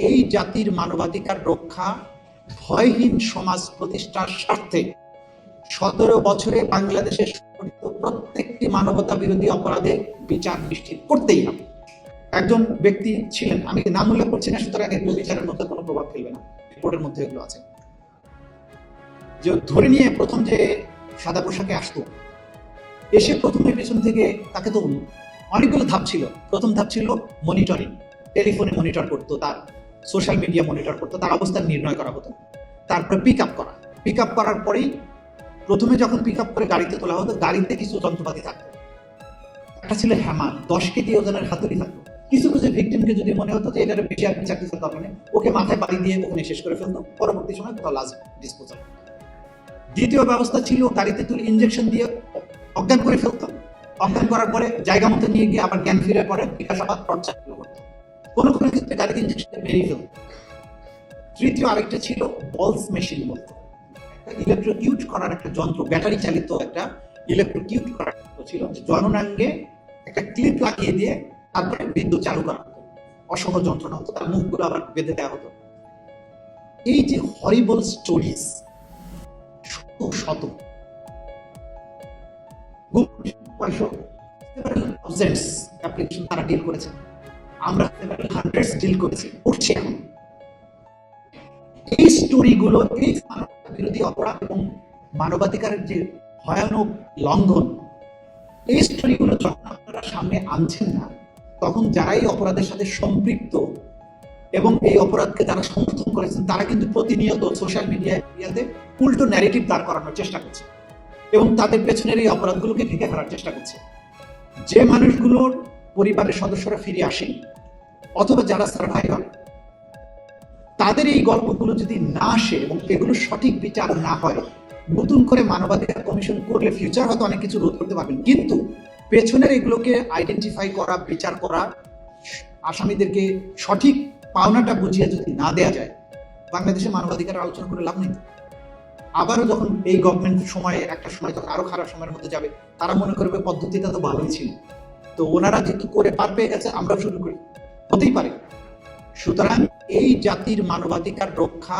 এই জাতির মানবাধিকার রক্ষা, ভয়হীন সমাজ প্রতিষ্ঠার স্বার্থে 17 বছরে বাংলাদেশে সংঘটিত প্রত্যেকটি মানবতা বিরোধী অপরাধে বিচার নিশ্চিত করতেই হবে। একজন ব্যক্তি ছিলেন, আমি নাম উল্লেখ করছি না, সুতরাং এগুলো বিচারের মধ্যে কোনো প্রভাব ফেলবে না, রিপোর্টের মধ্যে এগুলো আছে। যে ধরে নিয়ে প্রথম যে সাদা পোশাকে আসতো, এসে প্রথমে পেছন থেকে তাকে তো অনেকগুলো ধাপ ছিল। প্রথম ধাপ ছিল মনিটরিং, টেলিফোনে মনিটর করতো, তার সোশ্যাল মিডিয়া মনিটর করতো, তার অবস্থান নির্ণয় করা হতো। তারপরে পিক আপ করা, পিক আপ করার পরেই প্রথমে যখন পিক আপ করে গাড়িতে তোলা হতো, গাড়িতে কিছু যন্ত্রপাতি থাকতো। একটা ছিল হ্যামার, 10 কেজি ওজনের হাতুড়ি থাকতো। কিছু কিছু ভিকটিমকে যদি মনে হতো যে এটার বেশি আর বিচার কিছুর দরকার নেই, ওকে মাথায় বাড়ি দিয়ে ওখানে শেষ করে ফেলতো, পরবর্তী সময় কোথাও লাশ ডিসপোজাল। দ্বিতীয় ব্যবস্থা ছিল গাড়িতে তুলে ইনজেকশন দিয়ে অজ্ঞান করে ফেলতো। অজ্ঞান করার পরে জায়গা মতো নিয়ে গিয়ে আবার জ্ঞান ফিরে পরে জিজ্ঞাসাবাদ টর্চার করতো। কোনো কোনো ক্ষেত্রে গাড়িতে ইনজেকশন বেরিয়ে ফেলতো। তৃতীয় আরেকটা ছিল বলস মেশিন বলতো, ইলেকট্রোকিউট করার একটা যন্ত্র, ব্যাটারি চালিত একটা ইলেকট্রোকিউট করার যন্ত্র ছিল, জননাঙ্গে একটা ক্লিপ লাগিয়ে দিয়ে তারপরে বিদ্যুৎ চালু করা হতো। অসহ্য যন্ত্রণা হতো, তার মুখগুলো আবার বেঁধে দেওয়া হতো। এই যে হরিবল স্টোরিজ, শত শত অ্যাপ্লিকেশন তারা ডিল করেছে, আমরা হান্ড্রেডস ডিল করেছি, করছি এখন। এই স্টোরিগুলো, এই মানবতা বিরোধী অপরাধ এবং মানবাধিকারের যে ভয়ানক লঙ্ঘন, এই স্টোরিগুলো যখন আপনারা সামনে আনছেন না, তখন যারা এই অপরাধের সাথে সম্পৃক্ত এবং এই অপরাধকে যারা সমর্থন করেছেন, তারা কিন্তু প্রতিনিয়ত সোশ্যাল মিডিয়াতে উল্টো ন্যারেটিভ দাঁড় করানোর চেষ্টা করছে এবং তাদের পেছনের এই অপরাধগুলোকে ঢেকে ফেলার চেষ্টা করছে। যে মানুষগুলোর পরিবারের সদস্যরা ফিরে আসে অথবা যারা সার্ভাইভার, তাদের এই গল্পগুলো যদি না আসে এবং এগুলো সঠিক বিচার না হয়, নতুন করে মানবাধিকার কমিশন করলে ফিউচার হয়তো অনেক কিছু রোধ করতে পারবেন, কিন্তু পেছনের এগুলোকে আইডেন্টিফাই করা, বিচার করা, আসামিদেরকে সঠিক পাওনাটা বুঝিয়ে যদি না দেয়া যায়, বাংলাদেশে মানবাধিকার আলোচনা করে লাভ নেই। আবারও যখন এই গভর্নমেন্ট সময়ে একটা সময় যখন আরো খারাপ সময়ের মধ্যে যাবে, তারা মনে করবে পদ্ধতিটা তো ভালোই ছিল, তো ওনারা যেহেতু করে পার পেয়ে গেছে, আমরাও শুরু করি, হতেই পারে। সুতরাং এই জাতির মানবাধিকার রক্ষা,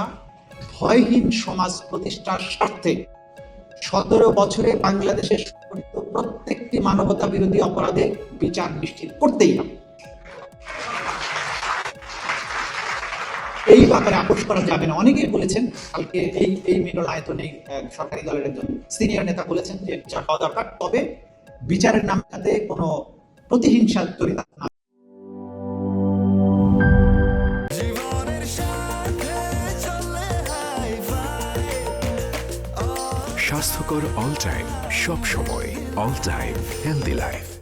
ভয়হীন সমাজ প্রতিষ্ঠার স্বার্থে 17 বছরে বাংলাদেশে সংঘটিত প্রত্যেকটি মানবতা বিরোধী অপরাধে বিচার নিশ্চিত করতেই হবে। এই ব্যাপারে আপোষ করা যাবে না। অনেকেই বলেছেন, কালকে এই মিডল আয়তনে সরকারি দলের একজন সিনিয়র নেতা বলেছেন যে বিচার হওয়া দরকার, তবে বিচারের নামটাতে কোনো প্রতিহিংসা জড়িত না। স্বাস্থ্যকর অল টাইম, সব সময় অল টাইম হেলদি লাইফ।